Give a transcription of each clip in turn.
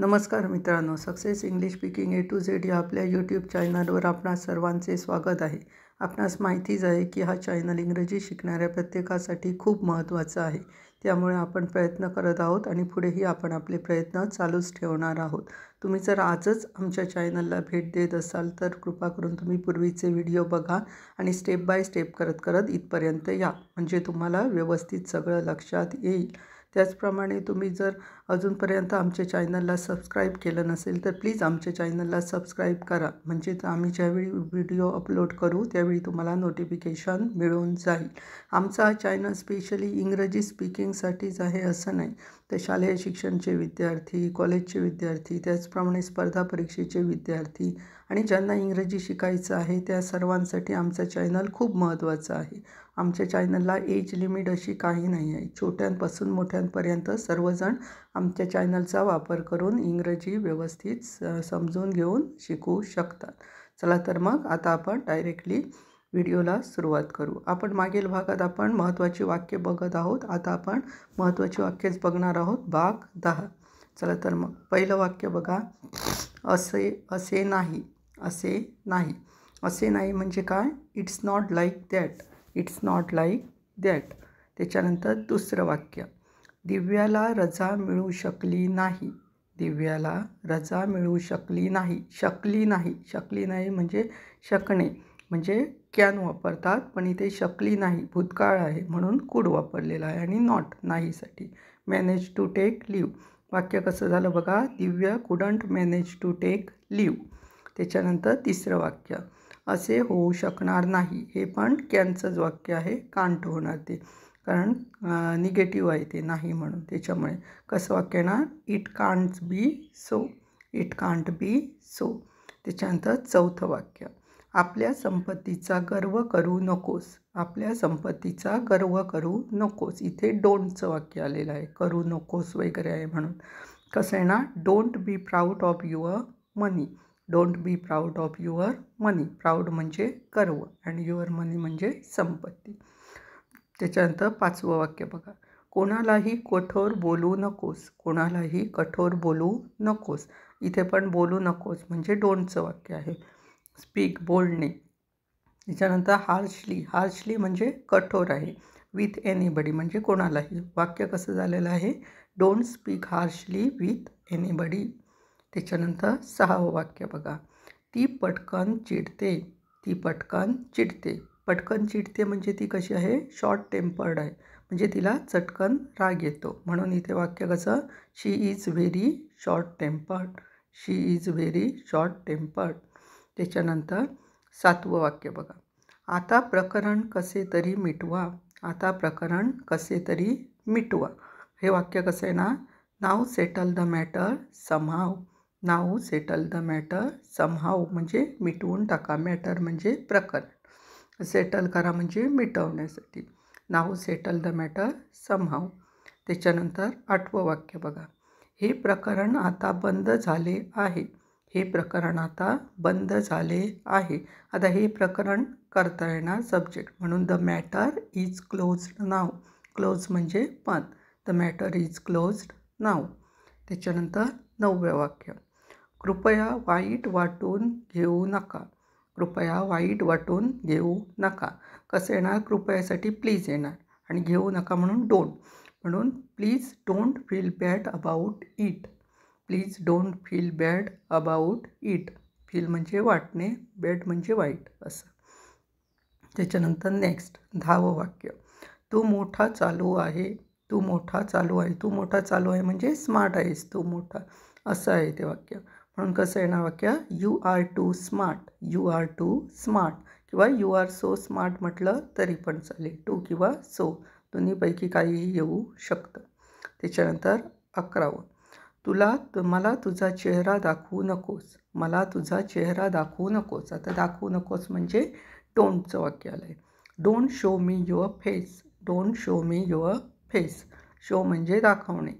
नमस्कार मित्रांनो, success English speaking A to Z या आपल्या यूट्यूब चॅनलवर आपणास सर्वांचे स्वागत आहे. आपणास माहितीच आहे की हा चॅनल इंग्रजी शिकणाऱ्या प्रत्येकासाठी खूप महत्त्वाचा आहे. त्यामुळे आपण प्रयत्न करत आहोत आणि पुढेही आपण आपले प्रयत्न चालूच ठेवणार आहोत. तुम्ही जर आजच आमच्या चॅनलला भेट देत असाल तर कृपा करून तुम्ही पूर्वीचे व्हिडिओ बघा आणि स्टेप बाय स्टेप करत करत इथपर्यंत या, म्हणजे तुम्हाला व्यवस्थित सगळं लक्षात येईल. त्याचप्रमाणे तुम्ही जर अजूनपर्यंत आमच्या चॅनलला सबस्क्राईब केलं नसेल तर प्लीज आमच्या चॅनलला सबस्क्राईब करा, म्हणजे आम्ही ज्यावेळी व्हिडिओ अपलोड करू त्यावेळी तुम्हाला नोटिफिकेशन मिळून जाईल. आमचा हा चॅनल स्पेशली इंग्रजी स्पीकिंगसाठीच आहे असं नाही, तर शालेय शिक्षणचे विद्यार्थी, कॉलेजचे विद्यार्थी, त्याचप्रमाणे स्पर्धा परीक्षेचे विद्यार्थी आणि ज्यांना इंग्रजी शिकायचं आहे त्या सर्वांसाठी आमचा चॅनल खूप महत्त्वाचा आहे. आमच्या चॅनलला एज लिमिट अशी काही नाही आहे. छोट्यांपासून मोठ्यांपर्यंत सर्वजण आमच्या चॅनलचा वापर करून इंग्रजी व्यवस्थित समजून घेऊन शिकू शकतात. चला तर मग आता आपण डायरेक्टली व्हिडिओला सुरुवात करू. आपण मागील भागात आपण महत्त्वाची वाक्य बघत आहोत. आता आपण महत्त्वाची वाक्यच बघणार आहोत. भाग 10. चला तर मग पहिलं वाक्य बघा. असे नाही. असे नाही. असे नाही म्हणजे काय? It's not like that. It's not like that. त्याच्यानंतर दुसरं वाक्य. दिव्याला रजा मिळू शकली नाही. दिव्याला रजा मिळू शकली नाही. शकली नाही. शकली नाही म्हणजे शकणे, म्हणजे कॅन वापरतात, पण इथे शकली नाही भूतकाळ आहे म्हणून कुड वापरलेला आहे आणि नॉट नाहीसाठी. Manage to take leave. वाक्य कसं झालं बघा. Divya couldn't manage to take leave. त्याच्यानंतर तिसरं वाक्य. असे होऊ शकणार नाही. हे पण कॅनचंच वाक्य आहे. कांट होणार ते, कारण निगेटिव्ह आहे ते नाही म्हणून. त्याच्यामुळे कसं वाक्य येणार? It can't be so. It can't be so. त्याच्यानंतर चौथं वाक्य. आपल्या संपत्तीचा गर्व करू नकोस. आपल्या संपत्तीचा गर्व करू नकोस. इथे डोंटचं वाक्य आलेलं आहे. करू नकोस वगैरे आहे म्हणून. कसं आहे ना? Don't be proud of your money. Don't be proud of your money. Proud म्हणजे गर्व आणि युअर मनी म्हणजे संपत्ती. त्याच्यानंतर पाचवं वाक्य बघा. कोणालाही कठोर बोलू नकोस. कोणालाही कठोर बोलू नकोस. इथे पण बोलू नकोस म्हणजे डोंटचं वाक्य आहे. स्पीक बोलणे. त्याच्यानंतर हार्शली. हार्शली म्हणजे कठोर आहे. विथ एनीबडी म्हणजे कोणालाही. वाक्य कसं झालेलं आहे? Don't speak harshly with anybody. त्याच्यानंतर सहावं वाक्य बघा. ती पटकन चिडते. ती पटकन चिडते. पटकन चिडते म्हणजे ती कशी आहे? शॉर्ट टेम्पर्ड आहे, म्हणजे तिला चटकन राग येतो. म्हणून इथे वाक्य कसं? She is very short tempered. She is very short tempered. त्याच्यानंतर सातवं वाक्य बघा. आता प्रकरण कसे तरी मिटवा. आता प्रकरण कसे तरी मिटवा. हे वाक्य कसं आहे ना? Now settle the matter somehow. Now settle the matter somehow म्हणजे मिटवून टाका. मॅटर म्हणजे प्रकरण. सेटल करा म्हणजे मिटवण्यासाठी. नाव सेटल द मॅटर समहाव. त्याच्यानंतर आठवं वाक्य बघा. हे प्रकरण आता बंद झाले आहे. हे प्रकरण आता बंद झाले आहे. आता हे प्रकरण करता येणार सब्जेक्ट, म्हणून the matter is closed now. Close म्हणजे बंद. द मॅटर इज क्लोज्ड नाव. त्याच्यानंतर नववं वाक्य. कृपया वाईट वाटून घेऊ नका. कृपया वाईट वाटून घेऊ नका. कसं येणार? कृपयासाठी प्लीज येणार आणि घेऊ नका म्हणून डोंट. म्हणून please don't feel bad about it. Please don't feel bad about it. Feel म्हणजे वाटणे, बॅड म्हणजे वाईट असं. त्याच्यानंतर नेक्स्ट 10वं वाक्य. तू मोठा चालू आहे. तू मोठा चालू आहे. तू मोठा चालू आहे म्हणजे स्मार्ट आहेस तू मोठा, असं आहे ते वाक्य. म्हणून कसं येणार वाक्य? You are too smart. You are too smart किंवा यू आर सो स्मार्ट म्हटलं तरी पण चालेल. टू किंवा सो दोन्हीपैकी काहीही येऊ शकतं. त्याच्यानंतर 11वं. मला तुझा चेहरा दाखवू नकोस. मला तुझा चेहरा दाखवू नकोस. आता दाखवू नकोस म्हणजे डोंटचं वाक्य आलं आहे. Don't show me your face. Don't show me your face. Show म्हणजे दाखवणे.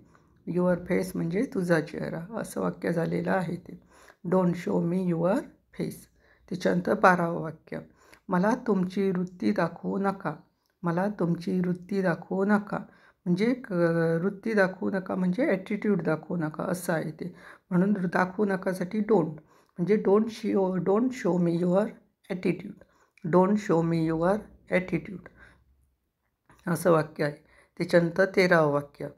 युअर फेस म्हणजे तुझा चेहरा, असं वाक्य झालेलं आहे ते. Don't show me your face. त्याच्यानंतर 12वं वाक्य. मला तुमची वृत्ती दाखवू नका. मला तुमची वृत्ती दाखवू नका म्हणजे वृत्ती दाखवू नका म्हणजे ॲटिट्यूड दाखवू नका असं आहे ते. म्हणून दाखवू नकासाठी डोंट, म्हणजे don't show me your attitude, don't show me your attitude असं वाक्य आहे. त्याच्यानंतर 13वं वाक्य,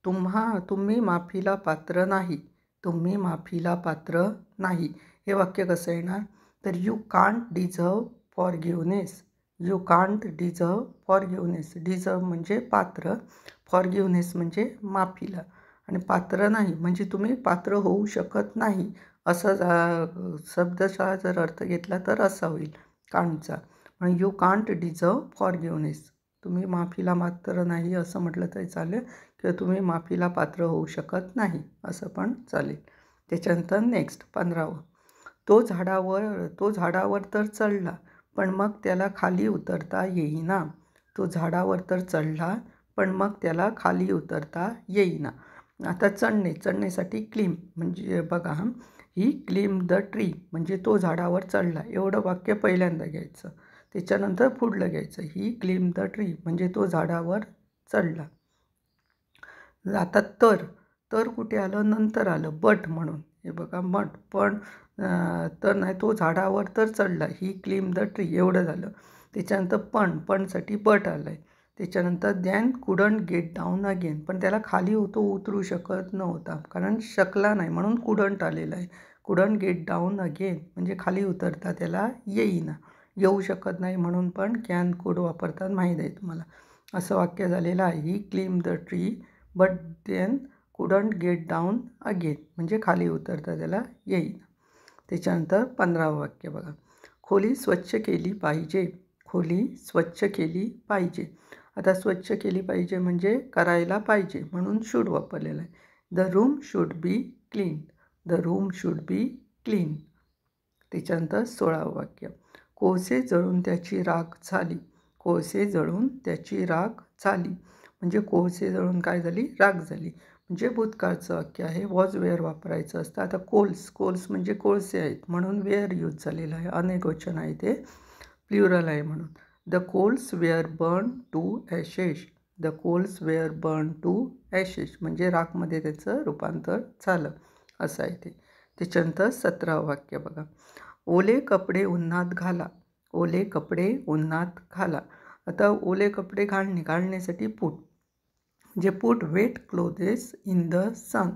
तुम्ही माफीला पात्र नाही, तुम्ही माफीला पात्र नाही. हे वाक्य कसं येणार, तर you can't deserve forgiveness, you can't deserve forgiveness. Deserve म्हणजे पात्र, फॉरगिव्हनेस म्हणजे माफीला, आणि पात्र नाही म्हणजे तुम्ही पात्र होऊ शकत नाही असं शब्दशः जर अर्थ घेतला तर असा होईल कांटचा. म्हणून यू कांट डिझर्व फॉरगिव्हनेस, तुम्ही माफीला पात्र नाही असं म्हटलं तरी चालेल, किंवा तुम्ही माफीला पात्र होऊ शकत नाही असं पण चालेल. त्याच्यानंतर नेक्स्ट 15वं, तो झाडावर तर चढला पण मग त्याला खाली उतरता येईना. तो झाडावर तर चढला पण मग त्याला खाली उतरता येईना. आता चढण्यासाठी क्लिम म्हणजे बघा, ही क्लिम द ट्री म्हणजे तो झाडावर चढला, एवढं वाक्य पहिल्यांदा घ्यायचं. त्याच्यानंतर पुढलं घ्यायचं, ही क्लिम द ट्री म्हणजे तो झाडावर चढला. आता तर कुठे आलं, नंतर आलं बट म्हणून. हे बघा पण तर नाही, तो झाडावर तर चढला, ही क्लिम द ट्री एवढं झालं. त्याच्यानंतर पणसाठी बट आलं आहे. त्याच्यानंतर than couldn't get down again, पण त्याला खाली उतरू शकत नव्हता कारण शकला नाही म्हणून कुडंट आलेला आहे. कुडंट गेट डाऊन अगेन म्हणजे खाली उतरता त्याला येऊ शकत नाही म्हणून पण कॅन कुड वापरतात माहीत आहे तुम्हाला. असं वाक्य झालेलं आहे, he climb the tree but then couldn't get down again म्हणजे खाली उतरता त्याला येईना. त्याच्यानंतर 15वं वाक्य बघा, खोली स्वच्छ केली पाहिजे, खोली स्वच्छ केली पाहिजे. आता स्वच्छ केली पाहिजे म्हणजे करायला पाहिजे म्हणून शूड वापरलेलं आहे. The room should be clean, the room should be clean. त्याच्यानंतर 16वं वाक्य, कोळसे जळून त्याची राख झाली, कोळसे जळून त्याची राख झाली म्हणजे कोळसे जळून काय झाली, राख झाली. म्हणजे भूतकाळचं वाक्य आहे, वॉज वेअर वापरायचं असतं. आता कोल्स म्हणजे कोळसे आहेत म्हणून वेअर यूज झालेलं आहे, अनेक वचन आहे ते, प्ल्युरल आहे म्हणून. The coals were burn to ashes, the coals were burn to ashes म्हणजे राखमध्ये त्याचं रूपांतर झालं असं आहे ते. त्याच्यानंतर 17वं वाक्य बघा, ओले कपडे उन्हात घाला, ओले कपडे उन्हात घाला. आता ओले कपडे घालण्यासाठी म्हणजे put wet clothes in the sun,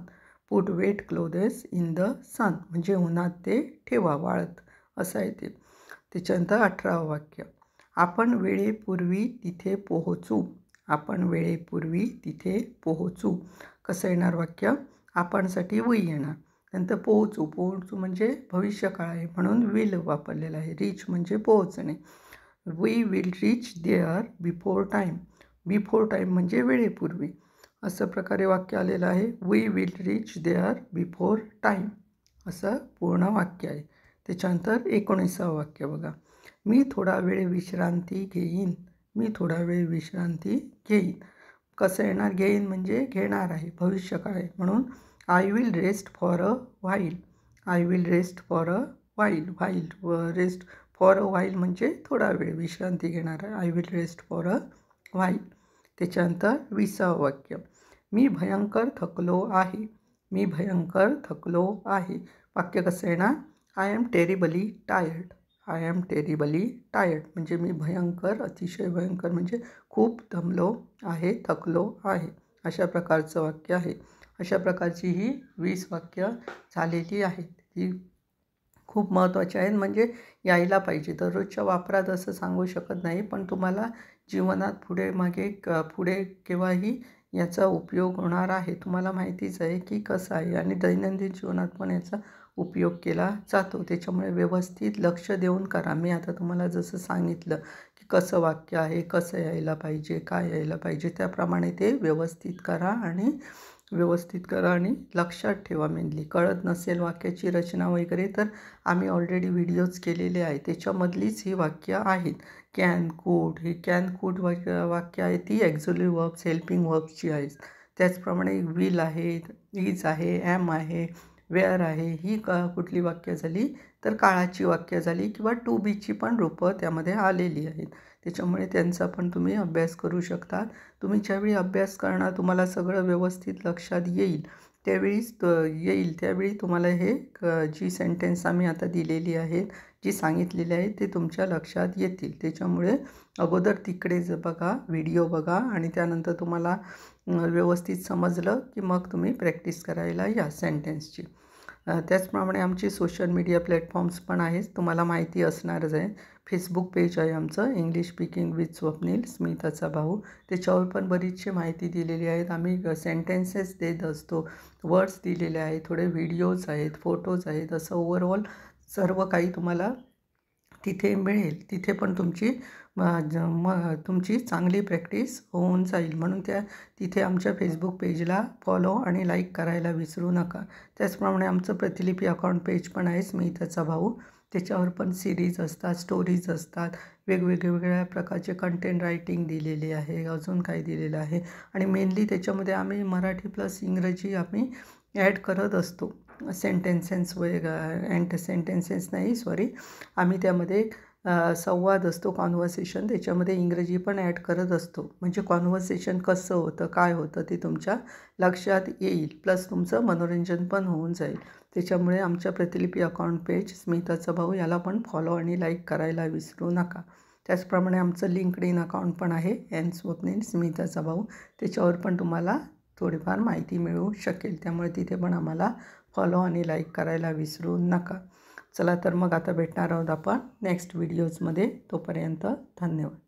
put wet clothes in the sun म्हणजे उन्हात ते ठेवा वाळत असं आहे ते. त्याच्यानंतर 18वं वाक्य, आपण वेळेपूर्वी तिथे पोहोचू, आपण वेळेपूर्वी तिथे पोहोचू. कसं येणार वाक्य, आपणसाठी वी येणार, नंतर पोहोचू म्हणजे भविष्यकाळ आहे म्हणून विल वापरलेलं आहे. रीच म्हणजे पोहोचणे, we will reach there before time, before time म्हणजे वेळेपूर्वी असं प्रकारे वाक्य आलेलं आहे. We will reach there before time असं पूर्ण वाक्य आहे. त्याच्यानंतर 19वं वाक्य बघा, मी थोडा वेळ विश्रांती घेईन, मी थोडा वेळ विश्रांती घेईन. कसं येणार, घेईन म्हणजे घेणार आहे, भविष्यकाळ आहे म्हणून I will rest for a while, I will rest for a while rest for a while म्हणजे थोडा वेळ विश्रांती घेणार आहे, I will rest for a while. त्याच्यानंतर 20वं वाक्य, मी भयंकर थकलो आहे, मी भयंकर थकलो आहे. वाक्य कसं येणार, I am terribly tired, I am terribly tired म्हणजे मी भयंकर, अतिशय भयंकर म्हणजे खूप दमलो आहे, थकलो आहे अशा प्रकारचं वाक्य आहे. अशा प्रकारची ही 20 वाक्य झालेली आहेत. ही खूप महत्त्वाची आहेत म्हणजे यायला पाहिजे. दररोजच्या वापरात असं सांगू शकत नाही पण तुम्हाला जीवनात पुढे केव्हाही याचा उपयोग होणार आहे. तुम्हाला माहितीच आहे की कसं आहे आणि दैनंदिन जीवनात पण याचा उपयोग केला जातो. त्याच्यामुळे व्यवस्थित लक्ष देऊन करा. मी आता तुम्हाला जसं सांगितलं की कसं वाक्य आहे, कसं यायला पाहिजे, काय यायला पाहिजे त्याप्रमाणे ते व्यवस्थित करा आणि लक्षात ठेवा. मेनली कळत नसेल वाक्याची रचना वगैरे तर आम्ही ऑलरेडी व्हिडिओज केलेले आहे, त्याच्यामधलीच ही वाक्य आहेत. कॅन कुड, ही कॅन कुड वाक्य आहे ती ॲक्झिलरी वर्ब्स हेल्पिंग वर्ब्सची आहेत. त्याचप्रमाणे विल आहे, इज आहे, ॲम आहे, वेअर आहे ही कुठली वाक्य झाली तर काळाची वाक्य झाली किंवा टू बीची पण रूपं त्यामध्ये आलेली आहेत. त्याच्यामुळे त्यांचा पण तुम्ही अभ्यास करू शकता. तुम्ही ज्यावेळी अभ्यास करणार तुम्हाला सगळं व्यवस्थित लक्षात येईल त्यावेळी तुम्हाला हे जी सेंटेन्स आम्ही आता दिलेली आहेत जी सांगितलेली आहे ते तुमच्या लक्षात येतील. त्याच्यामुळे अगोदर तिकडे बघा, व्हिडिओ बघा आणि त्यानंतर तुम्हाला व्यवस्थित समजलं की मग तुम्ही प्रॅक्टिस करायला या सेंटेन्सची. त्याचप्रमाणे आमची सोशल मीडिया प्लॅटफॉर्म्स पण आहेत, तुम्हाला माहिती असणारच आहे. फेसबुक पेज आहे आमचं इंग्लिश स्पीकिंग विथ स्वप्नील स्मिताचा भाऊ. त्याच्यावर पण बरीचशी माहिती दिलेली आहेत. आम्ही सेंटेन्सेस देत असतो, वर्ड्स दिलेले आहेत, थोडे व्हिडिओज आहेत, फोटोज आहेत, असं ओव्हरऑल सर्व काही तुम्हाला तिथे मिळेल. तिथे पण तुमची चांगली प्रॅक्टिस होऊन जाईल. म्हणून तिथे आमच्या फेसबुक पेजला फॉलो आणि लाईक करायला विसरू नका. त्याचप्रमाणे आमचं प्रतिलिपी अकाउंट पेज पण आहे स्मिताचा भाऊ. त्याच्यावर पण सिरीज असतात, स्टोरीज असतात, वेगवेगळ्या प्रकारचे कंटेंट रायटिंग दिलेली आहे, अजून काय दिलेलं आहे. आणि मेनली त्याच्यामध्ये आम्ही मराठी प्लस इंग्रजी आम्ही ॲड करत असतो. आम्ही त्यामध्ये संवाद असतो, कॉन्व्हर्सेशन, त्याच्यामध्ये इंग्रजी पण ॲड करत असतो. म्हणजे कॉन्व्हर्सेशन कसं होतं, काय होतं ते तुमच्या लक्षात येईल, प्लस तुमचं मनोरंजन पण होऊन जाईल. त्याच्यामुळे आमच्या प्रतिलिपी अकाउंट पेज स्मिताचा भाऊ याला पण फॉलो आणि लाईक करायला विसरू नका. त्याचप्रमाणे आमचं लिंक्डइन अकाउंट पण आहे स्वप्नील स्मिताचा भाऊ. त्याच्यावर पण तुम्हाला थोडीफार माहिती मिळू शकेल. त्यामुळे तिथे पण आम्हाला फॉलो आणि लाईक करायला विसरू नका. चला तर मग आता भेटणार आहोत आपण नेक्स्ट व्हिडिओजमध्ये. तोपर्यंत धन्यवाद.